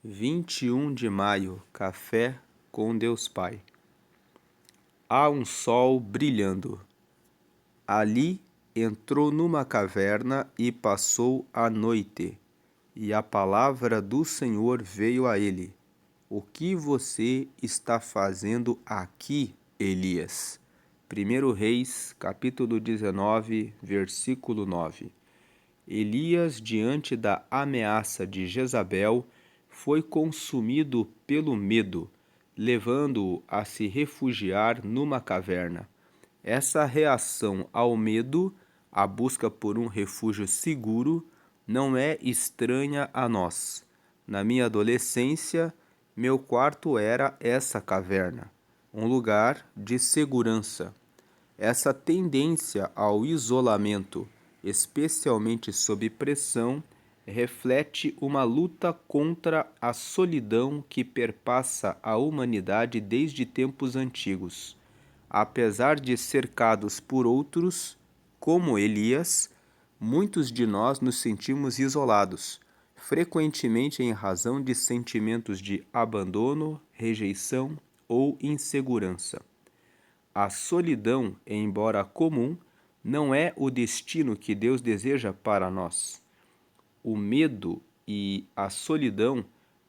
21 de maio, café com Deus Pai. Há um sol brilhando. Ali entrou numa caverna e passou a noite. E a palavra do Senhor veio a ele. O que você está fazendo aqui, Elias? 1 Reis, capítulo 19, versículo 9. Elias, diante da ameaça de Jezabel, foi consumido pelo medo, levando-o a se refugiar numa caverna. Essa reação ao medo, a busca por um refúgio seguro, não é estranha a nós. Na minha adolescência, meu quarto era essa caverna, um lugar de segurança. Essa tendência ao isolamento, especialmente sob pressão, reflete uma luta contra a solidão que perpassa a humanidade desde tempos antigos. Apesar de cercados por outros, como Elias, muitos de nós nos sentimos isolados, frequentemente em razão de sentimentos de abandono, rejeição ou insegurança. A solidão, embora comum, não é o destino que Deus deseja para nós. O medo e a solidão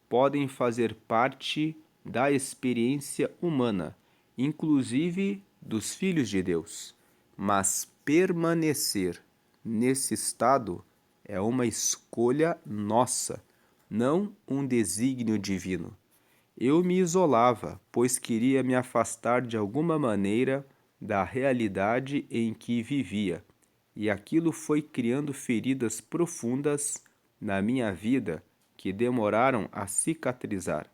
podem fazer parte da experiência humana, inclusive dos filhos de Deus. Mas permanecer nesse estado é uma escolha nossa, não um desígnio divino. Eu me isolava, pois queria me afastar de alguma maneira da realidade em que vivia, e aquilo foi criando feridas profundas na minha vida que demoraram a cicatrizar.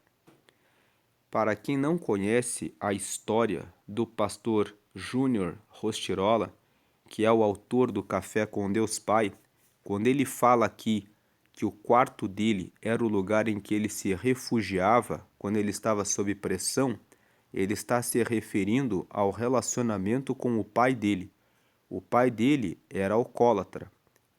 Para quem não conhece a história do pastor Júnior Rostirola, que é o autor do Café com Deus Pai, quando ele fala aqui que o quarto dele era o lugar em que ele se refugiava quando ele estava sob pressão, ele está se referindo ao relacionamento com o pai dele. O pai dele era alcoólatra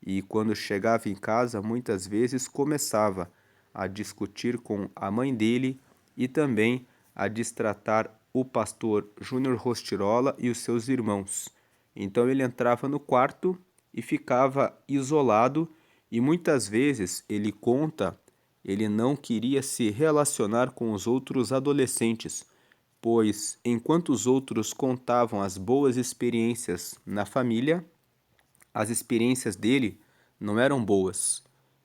e, quando chegava em casa, muitas vezes começava a discutir com a mãe dele e também a destratar o pastor Júnior Rostirola e os seus irmãos. Então ele entrava no quarto e ficava isolado, e muitas vezes ele conta, ele não queria se relacionar com os outros adolescentes, pois enquanto os outros contavam as boas experiências na família, as experiências dele não eram boas.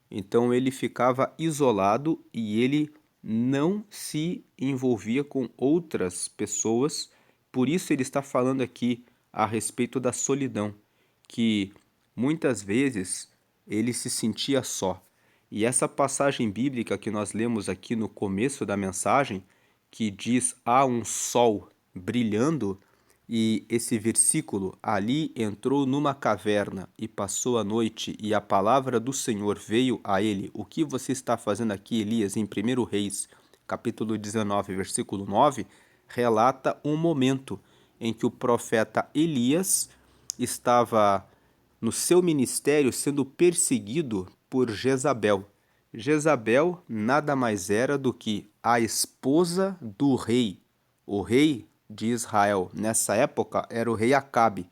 Então ele ficava isolado e ele não se envolvia com outras pessoas. Por isso ele está falando aqui a respeito da solidão, que muitas vezes ele se sentia só. E essa passagem bíblica que nós lemos aqui no começo da mensagem, que diz: há um sol brilhando, e esse versículo: ali entrou numa caverna e passou a noite, e a palavra do Senhor veio a ele. O que você está fazendo aqui, Elias? Em 1 Reis, capítulo 19, versículo 9, relata um momento em que o profeta Elias estava no seu ministério sendo perseguido por Jezabel. Jezabel nada mais era do que a esposa do rei. O rei de Israel nessa época era o rei Acabe.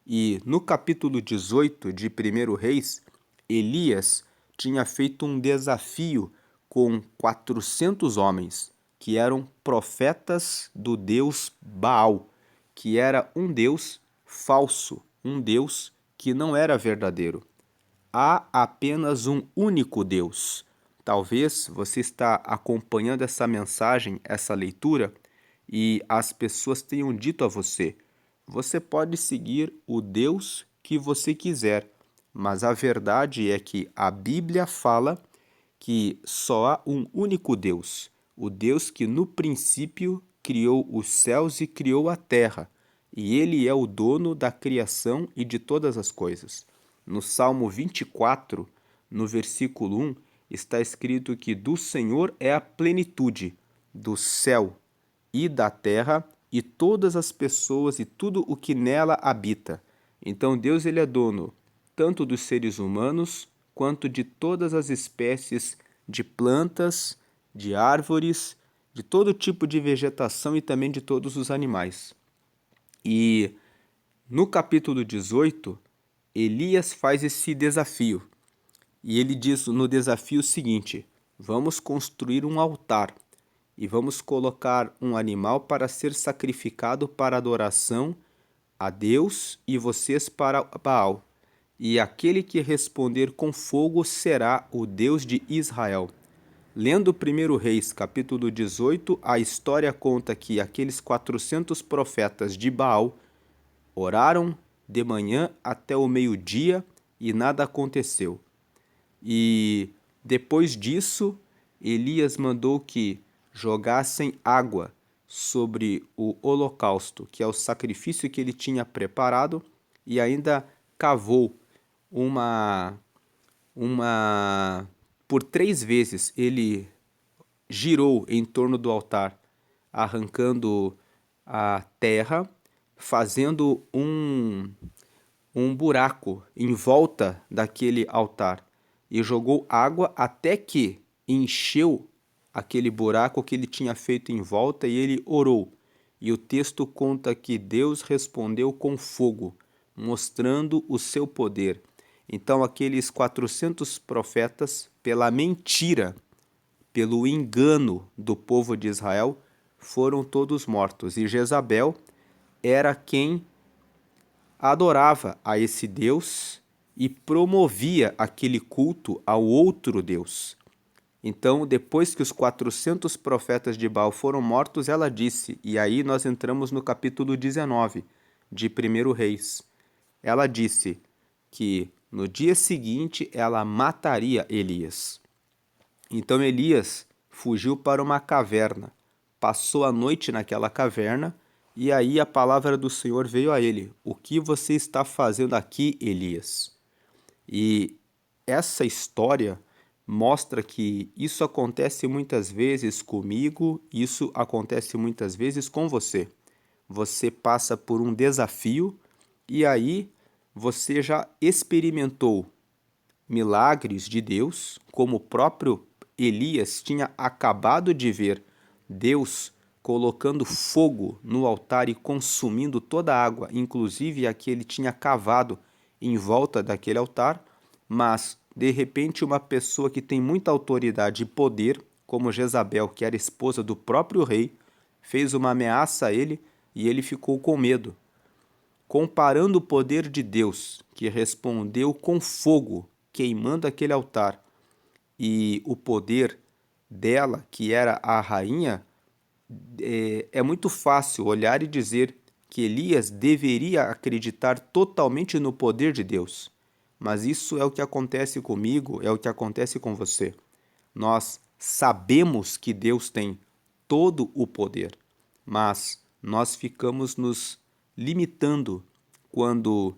E no capítulo 18 de 1 Reis, Elias tinha feito um desafio com 400 homens, que eram profetas do deus Baal, que era um deus falso, um deus que não era verdadeiro. Há apenas um único Deus. Talvez você está acompanhando essa mensagem, essa leitura, e as pessoas tenham dito a você: você pode seguir o Deus que você quiser, mas a verdade é que a Bíblia fala que só há um único Deus, o Deus que no princípio criou os céus e criou a terra, e ele é o dono da criação e de todas as coisas. No Salmo 24, no versículo 1, está escrito que do Senhor é a plenitude, do céu e da terra, e todas as pessoas e tudo o que nela habita. Então Deus, ele é dono tanto dos seres humanos quanto de todas as espécies de plantas, de árvores, de todo tipo de vegetação e também de todos os animais. E no capítulo 18, Elias faz esse desafio. E ele diz no desafio o seguinte: vamos construir um altar e vamos colocar um animal para ser sacrificado para adoração a Deus e vocês para Baal. E aquele que responder com fogo será o Deus de Israel. Lendo 1 Reis, capítulo 18, a história conta que aqueles 400 profetas de Baal oraram de manhã até o meio-dia e nada aconteceu. E depois disso, Elias mandou que jogassem água sobre o holocausto, que é o sacrifício que ele tinha preparado, e ainda cavou por 3 vezes ele girou em torno do altar, arrancando a terra, fazendo um buraco em volta daquele altar e jogou água até que encheu aquele buraco que ele tinha feito em volta e ele orou. E o texto conta que Deus respondeu com fogo, mostrando o seu poder. Então aqueles 400 profetas, pela mentira, pelo engano do povo de Israel, foram todos mortos. E Jezabel era quem adorava a esse Deus e promovia aquele culto ao outro Deus. Então, depois que os 400 profetas de Baal foram mortos, ela disse, e aí nós entramos no capítulo 19 de 1 Reis. Ela disse que no dia seguinte ela mataria Elias. Então Elias fugiu para uma caverna, passou a noite naquela caverna, e aí a palavra do Senhor veio a ele: o que você está fazendo aqui, Elias? E essa história mostra que isso acontece muitas vezes comigo, isso acontece muitas vezes com você. Você passa por um desafio e aí você já experimentou milagres de Deus, como o próprio Elias tinha acabado de ver Deus colocando fogo no altar e consumindo toda a água, inclusive a que ele tinha cavado em volta daquele altar, mas de repente uma pessoa que tem muita autoridade e poder, como Jezabel, que era esposa do próprio rei, fez uma ameaça a ele e ele ficou com medo. Comparando o poder de Deus, que respondeu com fogo, queimando aquele altar, e o poder dela, que era a rainha, é muito fácil olhar e dizer que Elias deveria acreditar totalmente no poder de Deus. Mas isso é o que acontece comigo, é o que acontece com você. Nós sabemos que Deus tem todo o poder, mas nós ficamos nos limitando quando,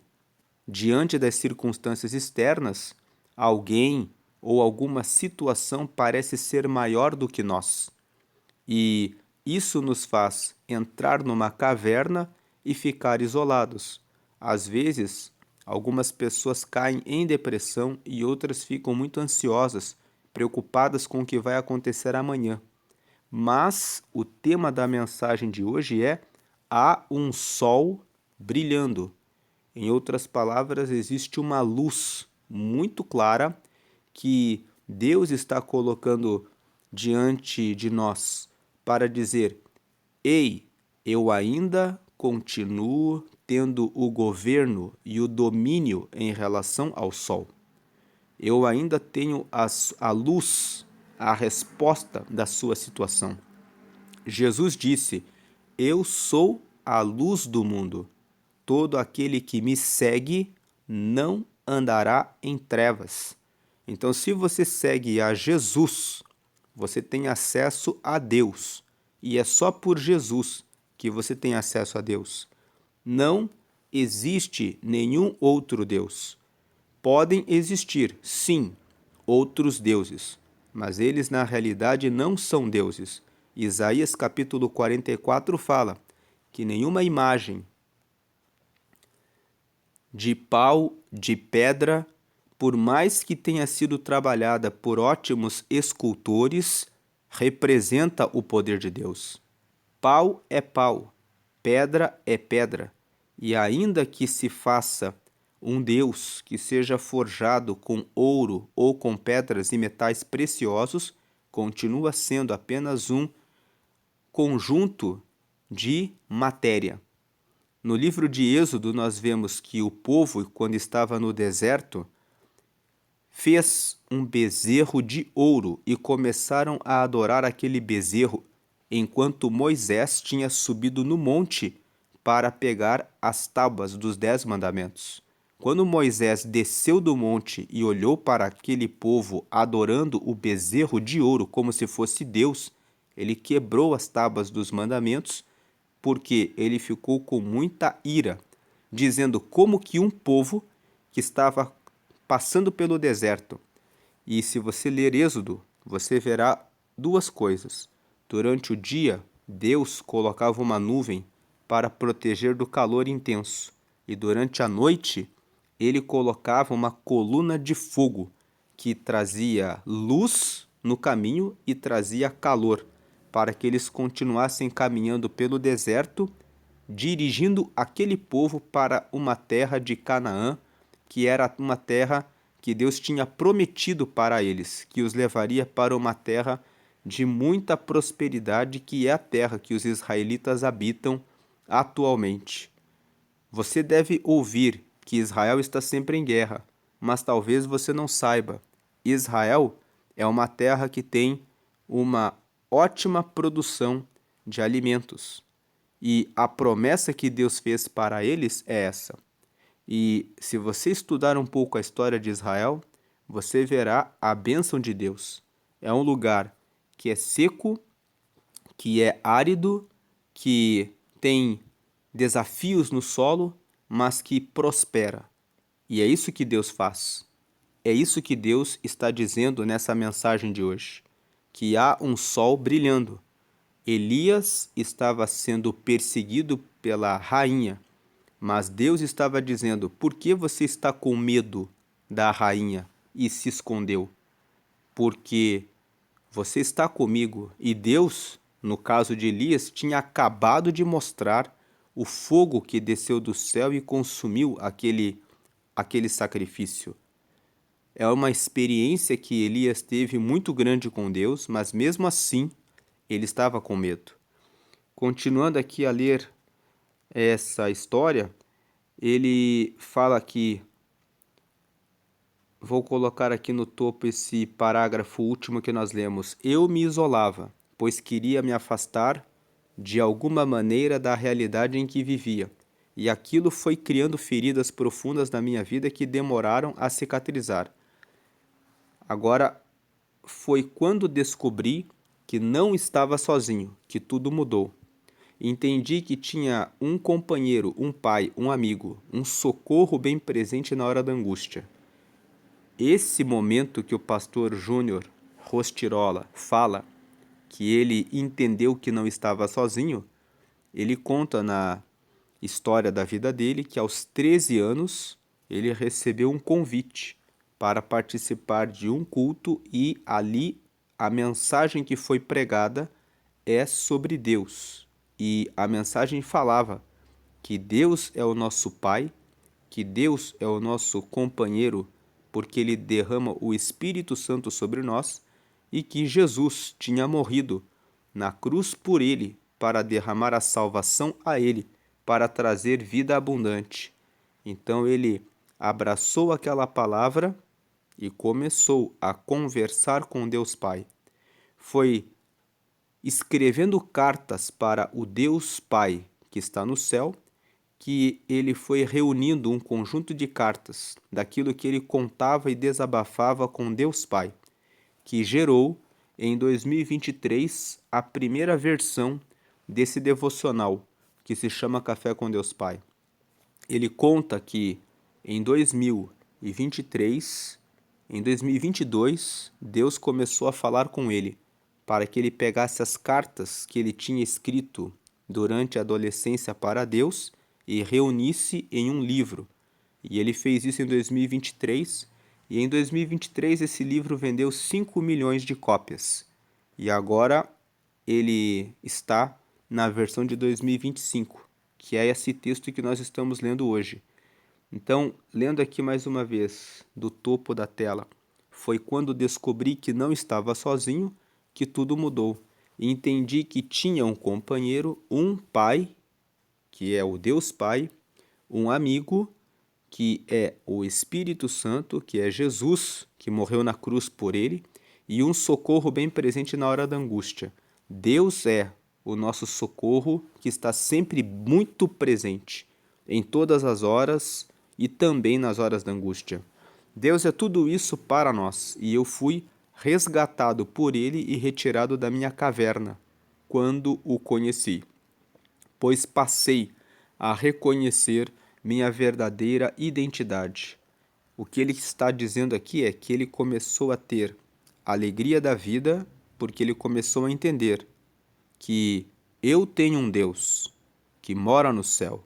diante das circunstâncias externas, alguém ou alguma situação parece ser maior do que nós. E isso nos faz entrar numa caverna e ficar isolados. Às vezes, algumas pessoas caem em depressão e outras ficam muito ansiosas, preocupadas com o que vai acontecer amanhã. Mas o tema da mensagem de hoje é: há um sol brilhando. Em outras palavras, existe uma luz muito clara que Deus está colocando diante de nós para dizer: ei, eu ainda continuo tendo o governo e o domínio em relação ao sol. Eu ainda tenho a luz, a resposta da sua situação. Jesus disse: eu sou a luz do mundo. Todo aquele que me segue não andará em trevas. Então, se você segue a Jesus, você tem acesso a Deus. E é só por Jesus que você tem acesso a Deus. Não existe nenhum outro Deus. Podem existir, sim, outros deuses, mas eles na realidade não são deuses. Isaías capítulo 44 fala que nenhuma imagem de pau, de pedra, por mais que tenha sido trabalhada por ótimos escultores, representa o poder de Deus. Pau é pau, pedra é pedra, e ainda que se faça um Deus que seja forjado com ouro ou com pedras e metais preciosos, continua sendo apenas um conjunto de matéria. No livro de Êxodo, nós vemos que o povo, quando estava no deserto, fez um bezerro de ouro e começaram a adorar aquele bezerro, enquanto Moisés tinha subido no monte para pegar as tábuas dos 10 mandamentos. Quando Moisés desceu do monte e olhou para aquele povo adorando o bezerro de ouro como se fosse Deus, ele quebrou as tábuas dos mandamentos, porque ele ficou com muita ira, dizendo como que um povo que estava passando pelo deserto. E se você ler Êxodo, você verá duas coisas. Durante o dia, Deus colocava uma nuvem para proteger do calor intenso, e durante a noite, ele colocava uma coluna de fogo que trazia luz no caminho e trazia calor, para que eles continuassem caminhando pelo deserto, dirigindo aquele povo para uma terra de Canaã, que era uma terra que Deus tinha prometido para eles, que os levaria para uma terra de muita prosperidade, que é a terra que os israelitas habitam atualmente. Você deve ouvir que Israel está sempre em guerra, mas talvez você não saiba. Israel é uma terra que tem uma ótima produção de alimentos. E a promessa que Deus fez para eles é essa. E se você estudar um pouco a história de Israel, você verá a bênção de Deus. É um lugar que é seco, que é árido, que tem desafios no solo, mas que prospera. E é isso que Deus faz. É isso que Deus está dizendo nessa mensagem de hoje, que há um sol brilhando. Elias estava sendo perseguido pela rainha, mas Deus estava dizendo: por que você está com medo da rainha e se escondeu? Porque você está comigo. E Deus, no caso de Elias, tinha acabado de mostrar o fogo que desceu do céu e consumiu aquele sacrifício. É uma experiência que Elias teve muito grande com Deus, mas mesmo assim ele estava com medo. Continuando aqui a ler essa história, ele fala aqui, vou colocar aqui no topo esse parágrafo último que nós lemos. Eu me isolava, pois queria me afastar de alguma maneira da realidade em que vivia, e aquilo foi criando feridas profundas na minha vida que demoraram a cicatrizar. Agora, foi quando descobri que não estava sozinho, que tudo mudou. Entendi que tinha um companheiro, um pai, um amigo, um socorro bem presente na hora da angústia. Esse momento que o pastor Júnior Rostirola fala que ele entendeu que não estava sozinho, ele conta na história da vida dele que aos 13 anos ele recebeu um convite para participar de um culto e ali a mensagem que foi pregada é sobre Deus. E a mensagem falava que Deus é o nosso Pai, que Deus é o nosso companheiro, porque Ele derrama o Espírito Santo sobre nós, e que Jesus tinha morrido na cruz por ele, para derramar a salvação a ele, para trazer vida abundante. Então ele abraçou aquela palavra e começou a conversar com Deus Pai. Foi escrevendo cartas para o Deus Pai que está no céu, que ele foi reunindo um conjunto de cartas daquilo que ele contava e desabafava com Deus Pai, que gerou em 2023 a primeira versão desse devocional, que se chama Café com Deus Pai. Ele conta que em 2023, em 2022, Deus começou a falar com ele para que ele pegasse as cartas que ele tinha escrito durante a adolescência para Deus e reunisse em um livro. E ele fez isso em 2023, e em 2023 esse livro vendeu 5 milhões de cópias. E agora ele está na versão de 2025, que é esse texto que nós estamos lendo hoje. Então, lendo aqui mais uma vez, do topo da tela, foi quando descobri que não estava sozinho que tudo mudou. E entendi que tinha um companheiro, um pai, que é o Deus Pai, um amigo, que é o Espírito Santo, que é Jesus, que morreu na cruz por ele, e um socorro bem presente na hora da angústia. Deus é o nosso socorro que está sempre muito presente, em todas as horas e também nas horas da angústia. Deus é tudo isso para nós, e eu fui resgatado por ele e retirado da minha caverna quando o conheci, pois passei a reconhecer minha verdadeira identidade. O que ele está dizendo aqui é que ele começou a ter a alegria da vida porque ele começou a entender que eu tenho um Deus que mora no céu.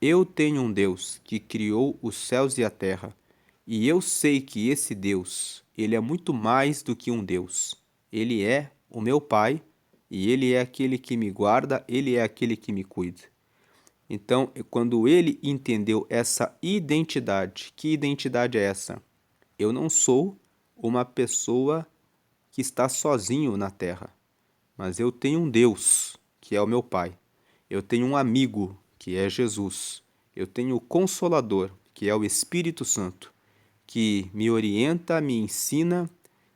Eu tenho um Deus que criou os céus e a terra. E eu sei que esse Deus, ele é muito mais do que um Deus. Ele é o meu Pai e ele é aquele que me guarda, ele é aquele que me cuida. Então, quando ele entendeu essa identidade, que identidade é essa? Eu não sou uma pessoa que está sozinho na terra, mas eu tenho um Deus, que é o meu Pai. Eu tenho um amigo, que é Jesus. Eu tenho o Consolador, que é o Espírito Santo, que me orienta, me ensina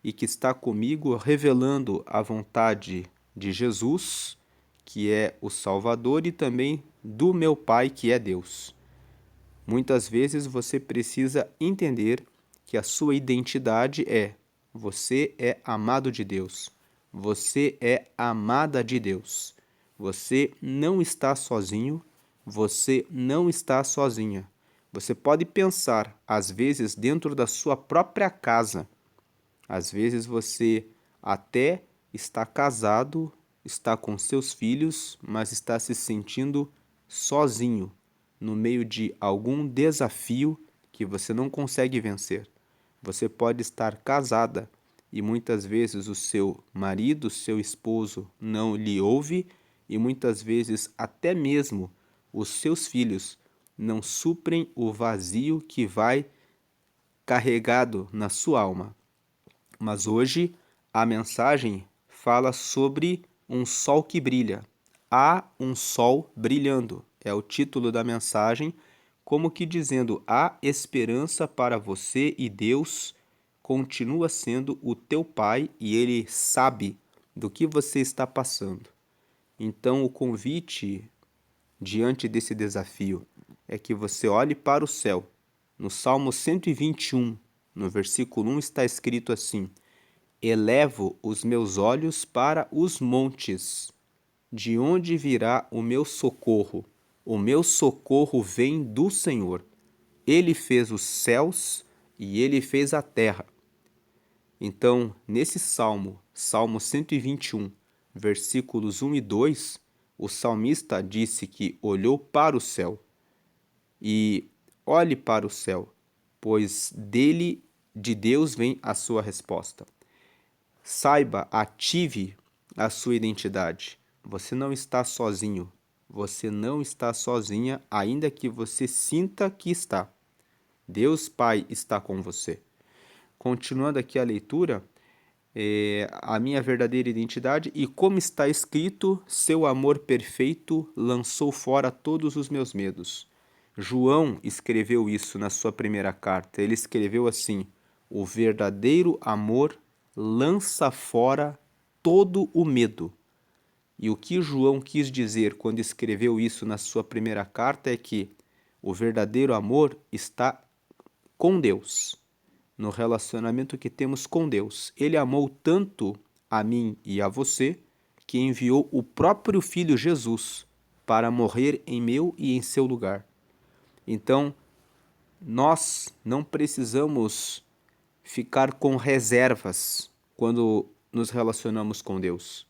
e que está comigo revelando a vontade de Jesus, que é o Salvador, e também do meu Pai, que é Deus. Muitas vezes você precisa entender que a sua identidade é: você é amado de Deus, você é amada de Deus, você não está sozinho, você não está sozinha. Você pode pensar, às vezes, dentro da sua própria casa. Às vezes você até está casado, está com seus filhos, mas está se sentindo sozinho no meio de algum desafio que você não consegue vencer. Você pode estar casada e muitas vezes o seu marido, seu esposo não lhe ouve e muitas vezes até mesmo os seus filhos não suprem o vazio que vai carregado na sua alma. Mas hoje a mensagem fala sobre um sol que brilha. Há um sol brilhando. É o título da mensagem, como que dizendo: há esperança para você e Deus continua sendo o teu Pai e Ele sabe do que você está passando. Então, o convite diante desse desafio é que você olhe para o céu. No Salmo 121, no versículo 1, está escrito assim: elevo os meus olhos para os montes. De onde virá o meu socorro? O meu socorro vem do Senhor. Ele fez os céus e ele fez a terra. Então, nesse salmo, Salmo 121, versículos 1 e 2, o salmista disse que olhou para o céu. E olhe para o céu, pois de Deus vem a sua resposta. Saiba, ative a sua identidade. Você não está sozinho. Você não está sozinha, ainda que você sinta que está. Deus Pai está com você. Continuando aqui a leitura, a minha verdadeira identidade, e como está escrito, seu amor perfeito lançou fora todos os meus medos. João escreveu isso na sua primeira carta. Ele escreveu assim: o verdadeiro amor lança fora todo o medo. E o que João quis dizer quando escreveu isso na sua primeira carta é que o verdadeiro amor está com Deus, no relacionamento que temos com Deus. Ele amou tanto a mim e a você que enviou o próprio Filho Jesus para morrer em meu e em seu lugar. Então, nós não precisamos ficar com reservas quando nos relacionamos com Deus.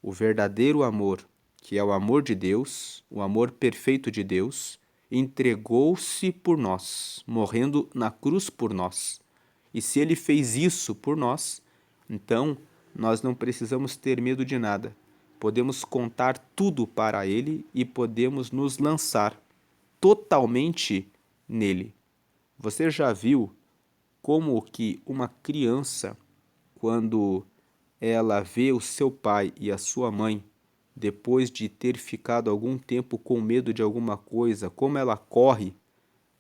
O verdadeiro amor, que é o amor de Deus, o amor perfeito de Deus, entregou-se por nós, morrendo na cruz por nós. E se ele fez isso por nós, então nós não precisamos ter medo de nada. Podemos contar tudo para Ele e podemos nos lançar totalmente nele. Você já viu como que uma criança, quando ela vê o seu pai e a sua mãe, depois de ter ficado algum tempo com medo de alguma coisa, como ela corre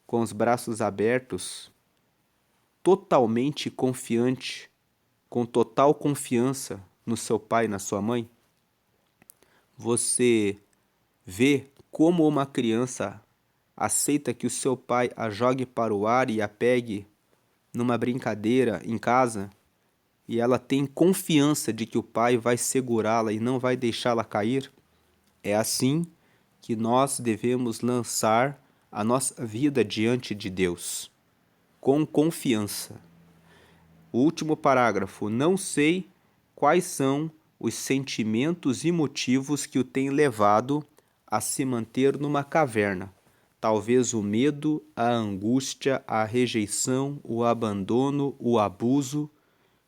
com os braços abertos, totalmente confiante, com total confiança no seu pai e na sua mãe? Você vê como uma criança aceita que o seu pai a jogue para o ar e a pegue numa brincadeira em casa, e ela tem confiança de que o pai vai segurá-la e não vai deixá-la cair? É assim que nós devemos lançar a nossa vida diante de Deus, com confiança. O último parágrafo: não sei quais são os sentimentos e motivos que o têm levado a se manter numa caverna. Talvez o medo, a angústia, a rejeição, o abandono, o abuso,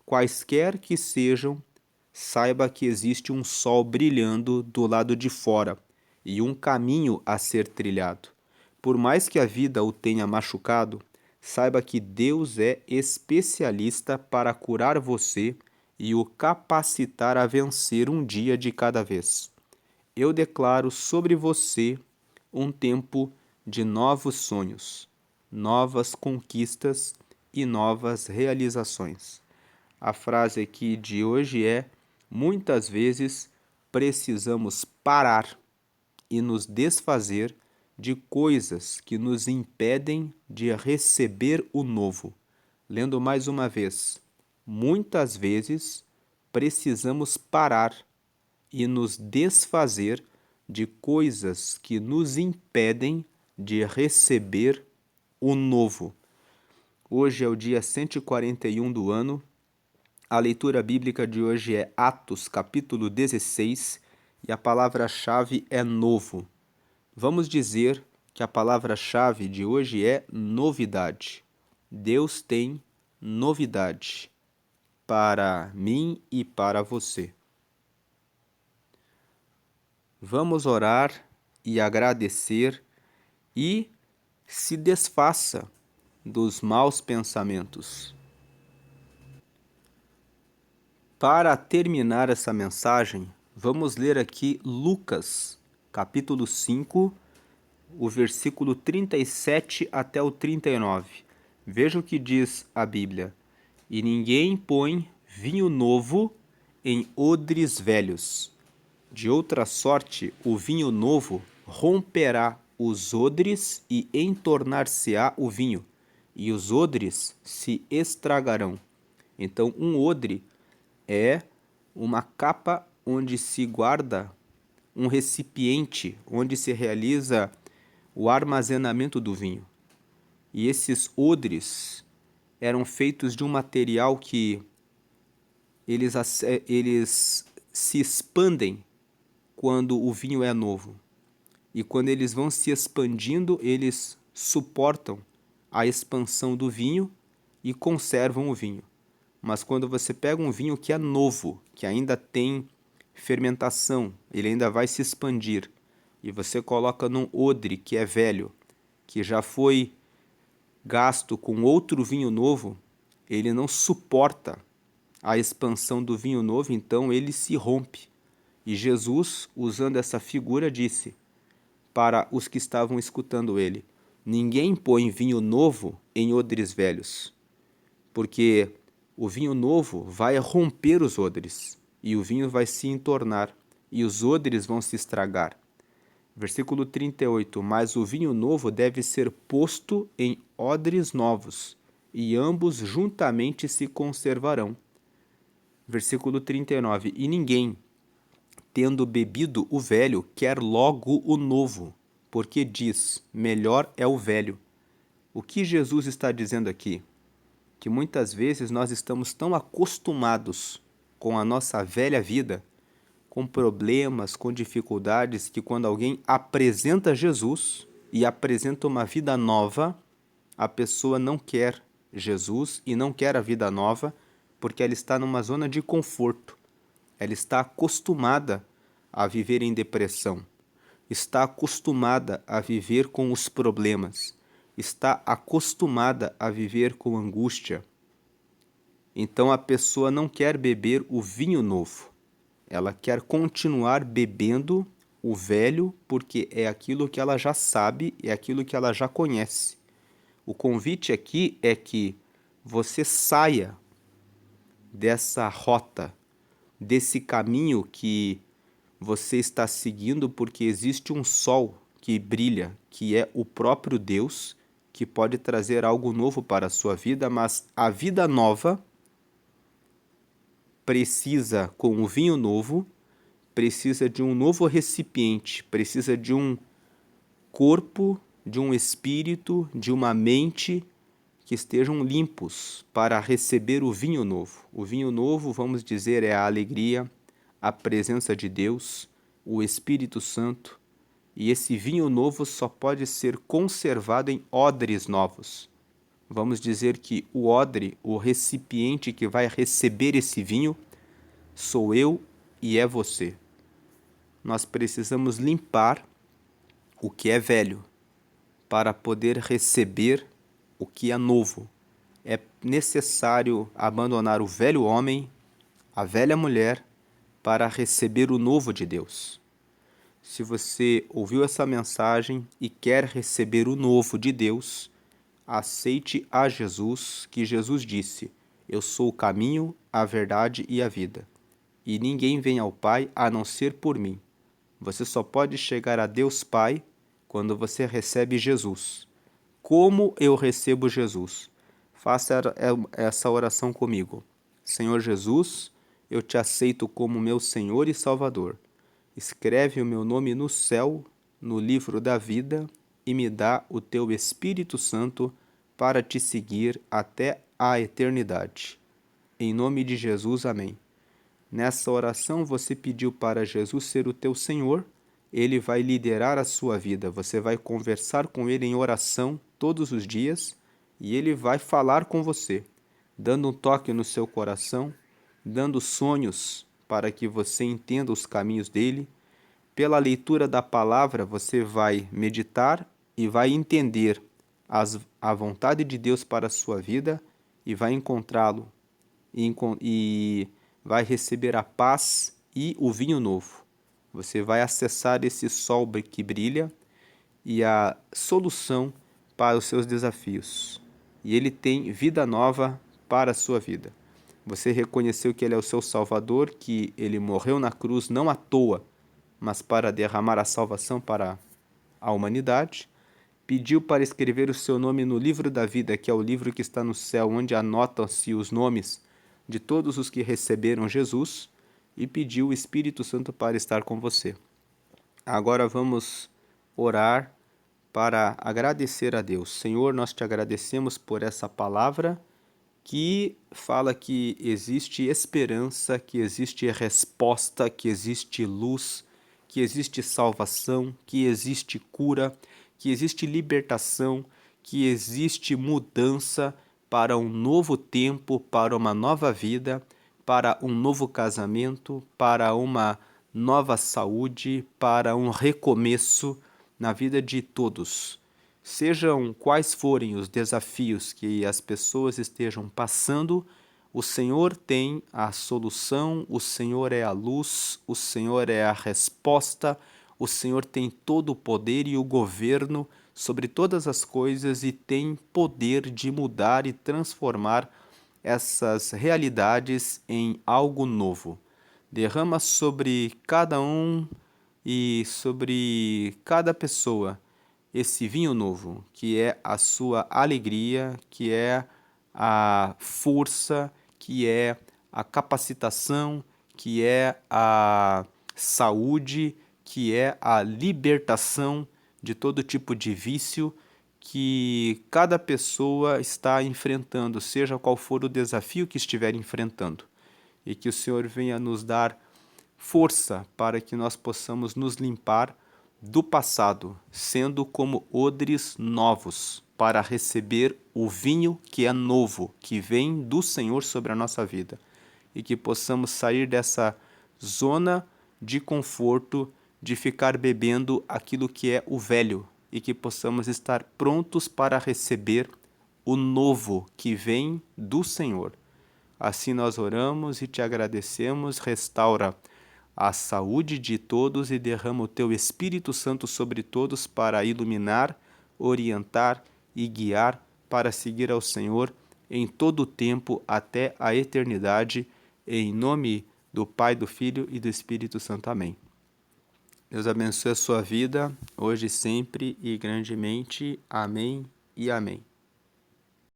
quaisquer que sejam, saiba que existe um sol brilhando do lado de fora e um caminho a ser trilhado. Por mais que a vida o tenha machucado, saiba que Deus é especialista para curar você e o capacitar a vencer um dia de cada vez. Eu declaro sobre você um tempo de novos sonhos, novas conquistas e novas realizações. A frase aqui de hoje é: muitas vezes precisamos parar e nos desfazer de coisas que nos impedem de receber o novo. Lendo mais uma vez: muitas vezes precisamos parar e nos desfazer de coisas que nos impedem de receber o novo. Hoje é o dia 141 do ano. A leitura bíblica de hoje é Atos, capítulo 16, e a palavra-chave é novo. Vamos dizer que a palavra-chave de hoje é novidade. Deus tem novidade para mim e para você. Vamos orar e agradecer e se desfaça dos maus pensamentos. Para terminar essa mensagem, vamos ler aqui Lucas, capítulo 5, o versículo 37 até o 39. Veja o que diz a Bíblia: e ninguém põe vinho novo em odres velhos. De outra sorte, o vinho novo romperá os odres e entornar-se-á o vinho, e os odres se estragarão. Então, um odre é uma capa onde se guarda um recipiente, onde se realiza o armazenamento do vinho. E esses odres eram feitos de um material que eles se expandem quando o vinho é novo. E quando eles vão se expandindo, eles suportam a expansão do vinho e conservam o vinho. Mas quando você pega um vinho que é novo, que ainda tem fermentação, ele ainda vai se expandir, e você coloca num odre que é velho, que já foi gasto com outro vinho novo, ele não suporta a expansão do vinho novo, então ele se rompe. E Jesus, usando essa figura, disse para os que estavam escutando ele: ninguém põe vinho novo em odres velhos, porque o vinho novo vai romper os odres, e o vinho vai se entornar, e os odres vão se estragar. Versículo 38, mas o vinho novo deve ser posto em odres novos, e ambos juntamente se conservarão. Versículo 39, e ninguém, tendo bebido o velho, quer logo o novo, porque diz, melhor é o velho. O que Jesus está dizendo aqui? Que muitas vezes nós estamos tão acostumados com a nossa velha vida, com problemas, com dificuldades, que quando alguém apresenta Jesus e apresenta uma vida nova, a pessoa não quer Jesus e não quer a vida nova, porque ela está numa zona de conforto. Ela está acostumada a viver em depressão, está acostumada a viver com os problemas, está acostumada a viver com angústia. Então a pessoa não quer beber o vinho novo, ela quer continuar bebendo o velho porque é aquilo que ela já sabe, é aquilo que ela já conhece. O convite aqui é que você saia dessa rota, desse caminho que você está seguindo, porque existe um sol que brilha, que é o próprio Deus, que pode trazer algo novo para a sua vida, mas a vida nova precisa, com o vinho novo, precisa de um novo recipiente, precisa de um corpo, de um espírito, de uma mente que estejam limpos para receber o vinho novo. O vinho novo, vamos dizer, é a alegria, a presença de Deus, o Espírito Santo, e esse vinho novo só pode ser conservado em odres novos. Vamos dizer que o odre, o recipiente que vai receber esse vinho, sou eu e é você. Nós precisamos limpar o que é velho para poder receber o que é novo. É necessário abandonar o velho homem, a velha mulher, para receber o novo de Deus. Se você ouviu essa mensagem e quer receber o novo de Deus, aceite a Jesus, que Jesus disse: Eu sou o caminho, a verdade e a vida. E ninguém vem ao Pai a não ser por mim. Você só pode chegar a Deus Pai quando você recebe Jesus. Como eu recebo Jesus? Faça essa oração comigo. Senhor Jesus, eu te aceito como meu Senhor e Salvador. Escreve o meu nome no céu, no livro da vida, e me dá o teu Espírito Santo para te seguir até a eternidade. Em nome de Jesus, amém. Nessa oração você pediu para Jesus ser o teu Senhor, ele vai liderar a sua vida, você vai conversar com ele em oração todos os dias e ele vai falar com você, dando um toque no seu coração, dando sonhos para que você entenda os caminhos dele. Pela leitura da palavra você vai meditar e vai entender a vontade de Deus para a sua vida e vai encontrá-lo e vai receber a paz e o vinho novo. Você vai acessar esse sol que brilha e a solução para os seus desafios. E ele tem vida nova para a sua vida. Você reconheceu que ele é o seu Salvador, que ele morreu na cruz não à toa, mas para derramar a salvação para a humanidade. Pediu para escrever o seu nome no livro da vida, que é o livro que está no céu, onde anotam-se os nomes de todos os que receberam Jesus, e pediu o Espírito Santo para estar com você. Agora vamos orar para agradecer a Deus. Senhor, nós te agradecemos por essa palavra que fala que existe esperança, que existe resposta, que existe luz, que existe salvação, que existe cura, que existe libertação, que existe mudança para um novo tempo, para uma nova vida, para um novo casamento, para uma nova saúde, para um recomeço na vida de todos. Sejam quais forem os desafios que as pessoas estejam passando, o Senhor tem a solução, o Senhor é a luz, o Senhor é a resposta, o Senhor tem todo o poder e o governo sobre todas as coisas e tem poder de mudar e transformar essas realidades em algo novo. Derrama sobre cada um e sobre cada pessoa esse vinho novo, que é a sua alegria, que é a força, que é a capacitação, que é a saúde, que é a libertação de todo tipo de vício que cada pessoa está enfrentando, seja qual for o desafio que estiver enfrentando. E que o Senhor venha nos dar força para que nós possamos nos limpar do passado, sendo como odres novos para receber o vinho que é novo, que vem do Senhor sobre a nossa vida. E que possamos sair dessa zona de conforto, de ficar bebendo aquilo que é o velho, e que possamos estar prontos para receber o novo que vem do Senhor. Assim nós oramos e te agradecemos. Restaura a saúde de todos e derrama o teu Espírito Santo sobre todos para iluminar, orientar e guiar para seguir ao Senhor em todo o tempo até a eternidade. Em nome do Pai, do Filho e do Espírito Santo. Amém. Deus abençoe a sua vida, hoje e sempre e grandemente. Amém e amém.